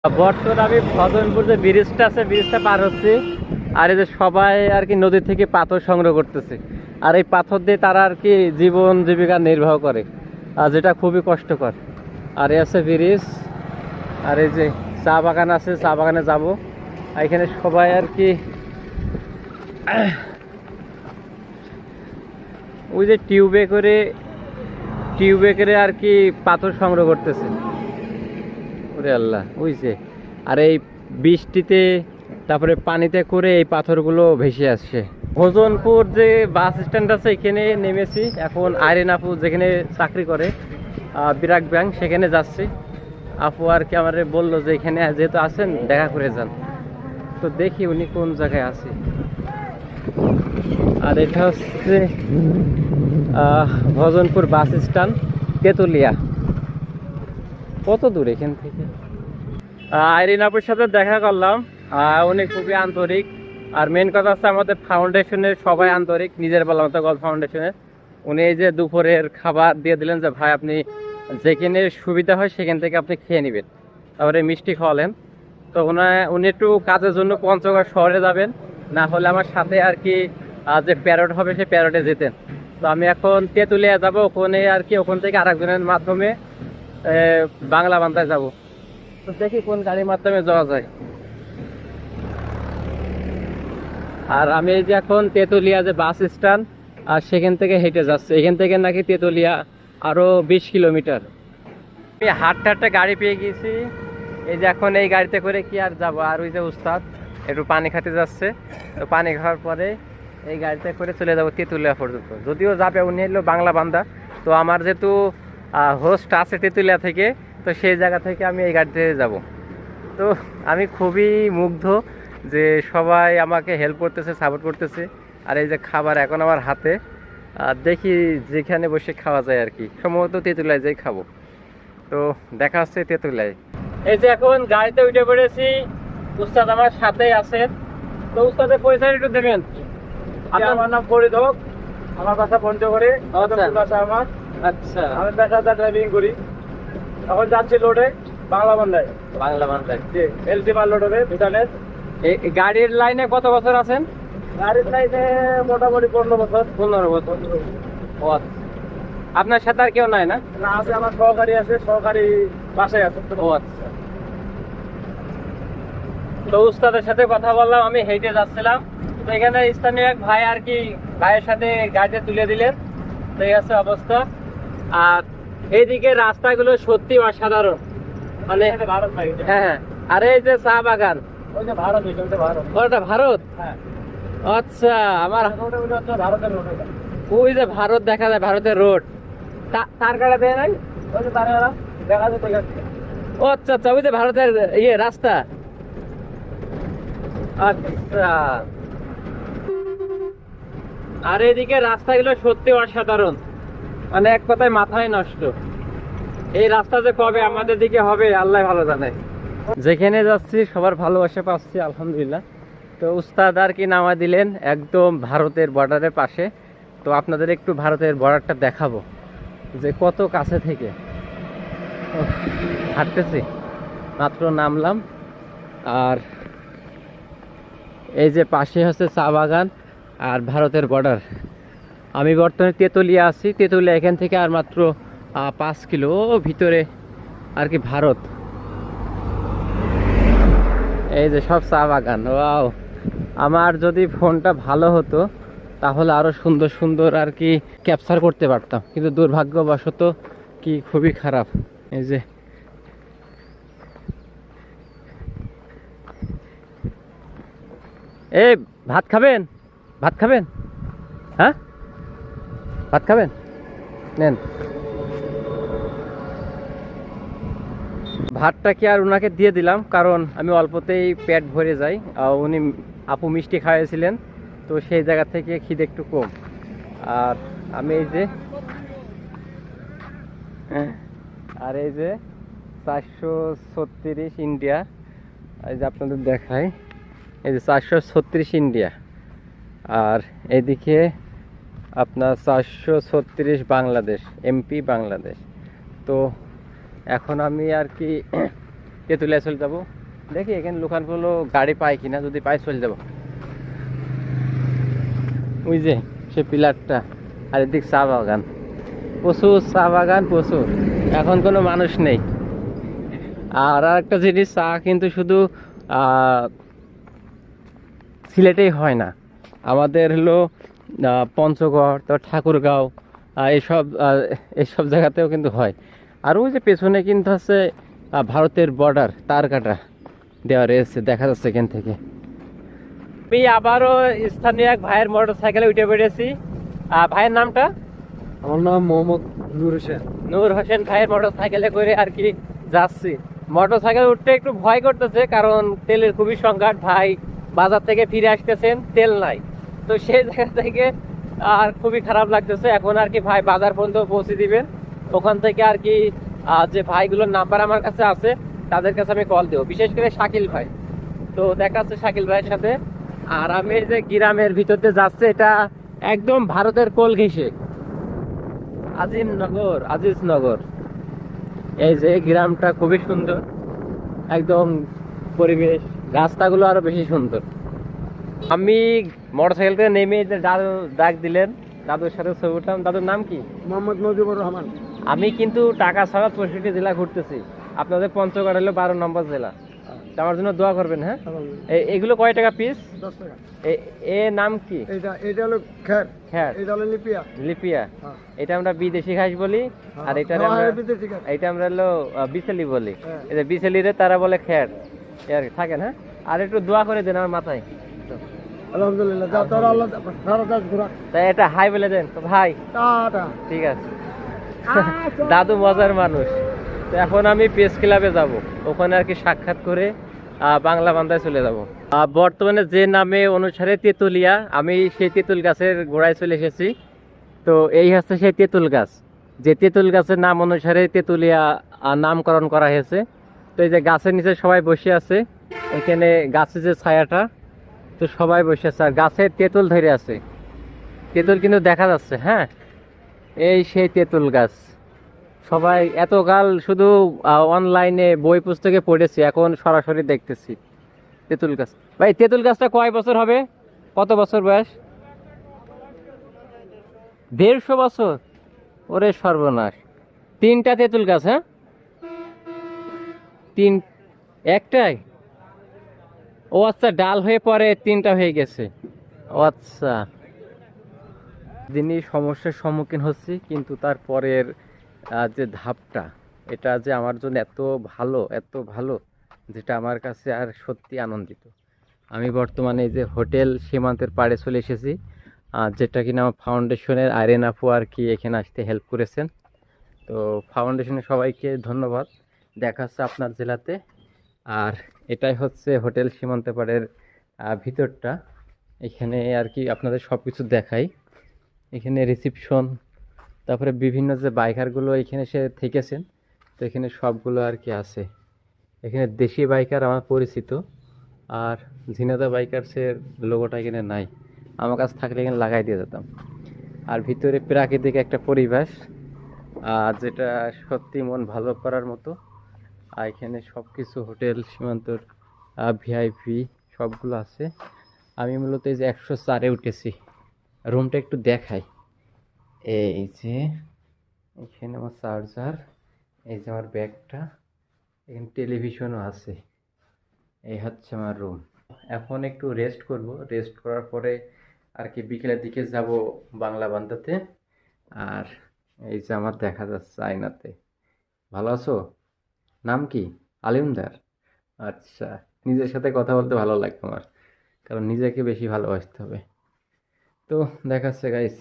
বর্তমানে আমি ভজনপুর যে ব্রিজটা আছে ব্রিজটা পার হচ্ছি। আর এই যে সবাই আর কি নদী থেকে পাথর সংগ্রহ করতেছে, আর এই পাথর দিয়ে তারা আর কি জীবন জীবিকা নির্বাহ করে, আর যেটা খুবই কষ্টকর। আর এই আছে ব্রিজ, আর এই যে চা বাগান আছে, চা বাগানে যাবো। এখানে সবাই আর কি ওই যে টিউবে করে আর কি পাথর সংগ্রহ করতেছে। ওরে আল্লাহ, বুঝছে। আর এই বৃষ্টিতে তারপরে পানিতে করে এই পাথরগুলো ভেসে আসছে। ভোজনপুর যে বাস স্ট্যান্ড আছে এখানে নেমেছি। এখন আইরিন আপু যেখানে চাকরি করে বিরাট ব্যাংক, সেখানে যাচ্ছি। আপু আর কি আমার বললো যে এখানে যেহেতু আছেন দেখা করে যান। তো দেখি উনি কোন জায়গায় আছে। আর এটা হচ্ছে ভজনপুর বাস স্ট্যান্ড, তেতুলিয়া। কত দূর এখান থেকে? আইরিন আপুর সাথে দেখা করলাম, উনি খুবই আন্তরিক। আর মেন কথা হচ্ছে আমাদের ফাউন্ডেশনের সবাই আন্তরিক, নিজের বেলা মতো গল্প ফাউন্ডেশনের। উনি এই যে দুপুরের খাবার দিয়ে দিলেন যে ভাই আপনি যেখানে সুবিধা হয় সেখান থেকে আপনি খেয়ে নেবেন, তারপরে মিষ্টি খাওয়ালেন। তো উনি একটু কাজের জন্য পঞ্চগড় শহরে যাবেন, না হলে আমার সাথে আর কি যে প্যারট হবে সেই প্যারটে যেতেন। তো আমি এখন তেঁতুলিয়া যাব, ওখানে আর কি ওখান থেকে আরেকজনের মাধ্যমে বাংলা বান্ধায় যাব। তো দেখি কোন গাড়ির মাধ্যমে যাওয়া যায়। আর আমি এই যে এখন তেঁতুলিয়া যে বাস স্ট্যান্ড, আর সেখান থেকে হেঁটে যাচ্ছে। এখান থেকে নাকি তেঁতুলিয়া আরো 20 কিলোমিটার। আমি হাঁটতে গাড়ি পেয়ে গেছি। এই যে এখন এই গাড়িতে করে কি আর যাব। আর ওই যে উস্তাদ একটু পানি খেতে যাচ্ছে, তো পানি খাওয়ার পরে এই গাড়িতে করে চলে যাবো তেঁতুলিয়া পর্যন্ত। যদিও যাবে উনি হলো বাংলা বান্ধা, তো আমার যেহেতু হোস্ট আছে তেঁতুলিয়া থেকে, তো সেই জায়গা থেকে আমি এই গাড়িতে যাব। তো আমি খুবই মুগ্ধ যে সবাই আমাকে হেল্প করতেছে, সাপোর্ট করতেছে। আর এই যে খাবার এখন আমার হাতে, দেখি যেখানে বসে খাওয়া যায় আর কি। সম্ভবত তেঁতুলিয়ায় যাই খাবো। তো দেখা হচ্ছে তেঁতুলিয়ায়। এই যে এখন গাড়িতে উঠে পড়েছি, উস্তাদ আমার সাথেই আছেন। তো উস্তাদের পয়সা একটু দেবেন। আমার নাম ফরিদ হক, আমার বাসা পঞ্চগড়ে। বাসা আমার। আচ্ছা, আমি পেশাদার ড্রাইভিং করি। এখন যাচ্ছি লোডে বাংলা বান্ধায়। বাংলা বান্ধায় এলসি মাল লোড হবে ভুটানের। এই গাড়ির লাইনে কত বছর আছেন? গাড়ির লাইনে মোটামুটি 15 বছর। 15 বছর। ও আচ্ছা। আপনার সাথে আর কেউ নাই না? না, আছে আমার সহকারী আছে, সহকারী বাসায় আছে। ও আচ্ছা। তো উস্তাদের সাথে কথা বললাম, আমি হেঁটে যাচ্ছিলাম। তো এখানে স্থানীয় এক ভাই আর কি ভাইয়ের সাথে গাড়িতে তুলে দিলেন। তো এই আছে অবস্থা। আর এইদিকে রাস্তাগুলো সত্যি অসাধারণ, মানে ভারত ভাই। হ্যাঁ। আর এই যে চা বাগান, ওই যে ভারত, ওইটা ভারত। ওটা ভারত? হ্যাঁ। আচ্ছা, আমার ওটা হচ্ছে ভারতের রোড। ওই যে ভারত দেখা যায়, ভারতের রোড। তার কাটা দেয় নাই? ওই যে তারা দেখা যাচ্ছে। ও আচ্ছা আচ্ছা, ওই যে ভারতের রাস্তা। আচ্ছা। আর এদিকে রাস্তাগুলো সত্যি অসাধারণ, মানে এক কথায় মাথায় নষ্ট। এই রাস্তা যে কবে আমাদের দিকে হবে আল্লাহ ভালো জানে। যেখানে যাচ্ছি সবার ভালোবাসা পাচ্ছি আলহামদুলিল্লাহ। তো উস্তাদ আর কি নামা দিলেন একদম ভারতের বর্ডারের পাশে। তো আপনাদের একটু ভারতের বর্ডারটা দেখাবো যে কত কাছে থেকে। হাঁটতেছি, মাত্র নামলাম। আর এই যে পাশে হচ্ছে চা বাগান আর ভারতের বর্ডার। আমি বর্তমানে তেঁতুলিয়া আছি। তেঁতুলিয়া এখান থেকে আর মাত্র 5 কিলো ভিতরে আর কি ভারত। এই যে সব চা বাগান। ওয়াও, আমার যদি ফোনটা ভালো হতো তাহলে আরো সুন্দর সুন্দর আর কি ক্যাপচার করতে পারতাম, কিন্তু দুর্ভাগ্যবশত কি খুবই খারাপ। এই যে এই ভাত খাবেন? ভাত খাবেন? হ্যাঁ, ভাত খাবেন? নেন ভাতটা কি আর ওনাকে দিয়ে দিলাম, কারণ আমি অল্পতেই পেট ভরে যাই। উনি আপু মিষ্টি খাওয়াইছিলেন, তো সেই জায়গা থেকে খিদে একটু কম। আর আমি এই যে আর এই যে 436 ইন্ডিয়া, এই যে আপনাদের দেখাই, এই যে 436 ইন্ডিয়া। আর এদিকে আপনার 436 বাংলাদেশ, এমপি বাংলাদেশ। তো এখন আমি আর কি তেঁতুলিয়া চলে যাবো। দেখি এখানে লোকালগুলো গাড়ি পাই কিনা, যদি পাই চলে যাবো। ওই যে সে পিলারটা, আর এদিক চা বাগান, প্রচুর চা বাগান প্রচুর, এখন কোনো মানুষ নেই। আর একটা জিনিস, চা কিন্তু শুধু সিলেটেই হয় না, আমাদের হলো পঞ্চগড়, তো ঠাকুরগাঁও, এইসব এইসব জায়গাতেও কিন্তু হয়। আর ওই যে পেছনে কিন্তু আছে ভারতের বর্ডার, তার কাটা দেওয়া রয়েছে, দেখা যাচ্ছে এখান থেকে। আমি আবারও স্থানীয় এক ভাইয়ের মোটর সাইকেলে উঠে পড়েছি। ভাইয়ের নামটা? আমার নাম মোহাম্মদ নূর হোসেন। নূর হোসেন ভাইয়ের মোটর সাইকেলে করে আর কি যাচ্ছি। মোটর সাইকেল উঠতে একটু ভয় করতেছে, কারণ তেলের খুবই সংকট। ভাই বাজার থেকে ফিরে আসতেছেন, তেল নাই, তো সেই জায়গা থেকে আর খুবই খারাপ লাগতেছে। এখন আর কি ভাই বাজার পর্যন্ত পৌঁছে দিবেন, ওখান থেকে আর কি যে ভাইগুলোর নাম্বার আমার কাছে আছে তাদের কাছে আমি কল দেবো, বিশেষ করে শাকিল ভাই। তো দেখা যাচ্ছে শাকিল ভাইয়ের সাথে। আর আমি এই যে গ্রামের ভিতর দিয়ে যাচ্ছে, এটা একদম ভারতের কোল ঘেঁষে আজিজনগর। এই যে গ্রামটা খুবই সুন্দর, একদম পরিবেশ, রাস্তাগুলো আরো বেশি সুন্দর। আমি মোটরসাইকেল থেকে নেমে যে দাদু ডাক দিলেন, দাদুর সাথে ছবি উঠলাম। দাদুর নাম কি? মোহাম্মদ মুজিবুর রহমান। আমি কিন্তু টাকা ছাড়া 65 জেলা ঘুরতেছি, আপনাদের পঞ্চগড় হলো 12 নম্বর জেলা। তো আমার জন্য দোয়া করবেন, হ্যাঁ? এগুলো কয় টাকা পিস? 10 টাকা। এ নাম কি? এটা হলো খ্যার। খ্যার। এটা হলো লিপিয়া। লিপিয়া। হ্যাঁ। এটা আমরা বিদেশি ঘাস বলি, আর এটা বিদেশি খ্যার। এটা আমরা হলো বিচেলি বলি। হ্যাঁ। এই যে বিচেলিরে তারা বলে খ্যার, আর থাকেন। হ্যাঁ, আর একটু দোয়া করে দেন আমার মাথায়। আলহামদুলিল্লাহ, যা তোর আল্লাহ সারা দাস ঘোরা। তাই এটা হাই বলে দেন তো ভাই। টাটা। ঠিক আছে। দাদু মজার মানুষ। তো এখন আমি প্রেস ক্লাবে যাব, ওখানে আর কি সাক্ষাৎ করে বাংলা বান্ধায় চলে যাব। বর্তমানে যে নামে অনুসারে তেঁতুলিয়া, আমি সেই তেঁতুল গাছের গোড়ায় চলে এসেছি। তো এই হচ্ছে সেই তেঁতুল গাছ, যে তেঁতুল গাছের নাম অনুসারে তেঁতুলিয়া নামকরণ করা হয়েছে। তো এই যে গাছের নিচে সবাই বসে আছে, এখানে গাছের যে ছায়াটা, তো সবাই বসে আছে, আর গাছের তেঁতুল ধরে আছে। তেঁতুল কিন্তু দেখা যাচ্ছে। হ্যাঁ, এই সেই তেঁতুল গাছ। সবাই এতকাল শুধু অনলাইনে বই পুস্তকে পড়েছি, এখন সরাসরি দেখতেছি তেঁতুল গাছ। ভাই তেঁতুল গাছটা কয় বছর হবে? কত বছর বয়স? 150 বছর? ওরে সর্বনাশ! 3টা তেঁতুল গাছ? হ্যাঁ, একটাই? ও আচ্ছা, ডাল হয়ে পরে 3টা হয়ে গেছে। ও আচ্ছা, যিনি সমস্যার সম্মুখীন হচ্ছি, কিন্তু তারপরের যে ধাপটা, এটা যে আমার জন্য এত ভালো, এত ভালো, যেটা আমার কাছে আর সত্যি আনন্দিত। আমি বর্তমানে এই যে হোটেল সীমান্তের পাড়ে চলে এসেছি, যেটা কিনা আমার ফাউন্ডেশনের আইরেন আপু আর কি এখানে আসতে হেল্প করেছেন। তো ফাউন্ডেশনের সবাইকে ধন্যবাদ। দেখা হচ্ছে আপনার জেলাতে। আর এটাই হচ্ছে হোটেল সীমান্তের পাড়ের ভিতরটা। এখানে আর কি আপনাদের সব কিছু দেখাই। এখানে রিসিপশন, তারপরে বিভিন্ন যে বাইকারগুলো এখানে সে থেকেছেন, তো এখানে সবগুলো আর কি আছে। এখানে দেশি বাইকার আমার পরিচিত, আর ঝিনাদা বাইকার্সের লোগোটা এখানে নাই, আমার কাছে থাকলে এখানে লাগাই দিয়ে যেতাম। আর ভিতরে প্রাকৃতিক একটা পরিবেশ, যেটা সত্যি মন ভালো করার মতো। আর এখানে সব কিছু হোটেল সীমান্তর ভিআইপি সবগুলো আছে। আমি মূলত এই যে 104-এ উঠেছি, রুমটা একটু দেখাই। এই যে এখানে আমার চার্জার, এই যে আমার ব্যাগটা, এখানে টেলিভিশনও আছে। এই হচ্ছে আমার রুম। এখন একটু রেস্ট করব, রেস্ট করার পরে আর কি বিকেলের দিকে যাব বাংলা বান্ধাতে। আর এই যে আমার দেখা যাচ্ছে আয়নাতে। ভালো আছো? নাম কি? আলিমদার। আচ্ছা, নিজের সাথে কথা বলতে ভালো লাগে আমার, কারণ নিজেকে বেশি ভালোবাসতে হবে। তো দেখাচ্ছে গাইস।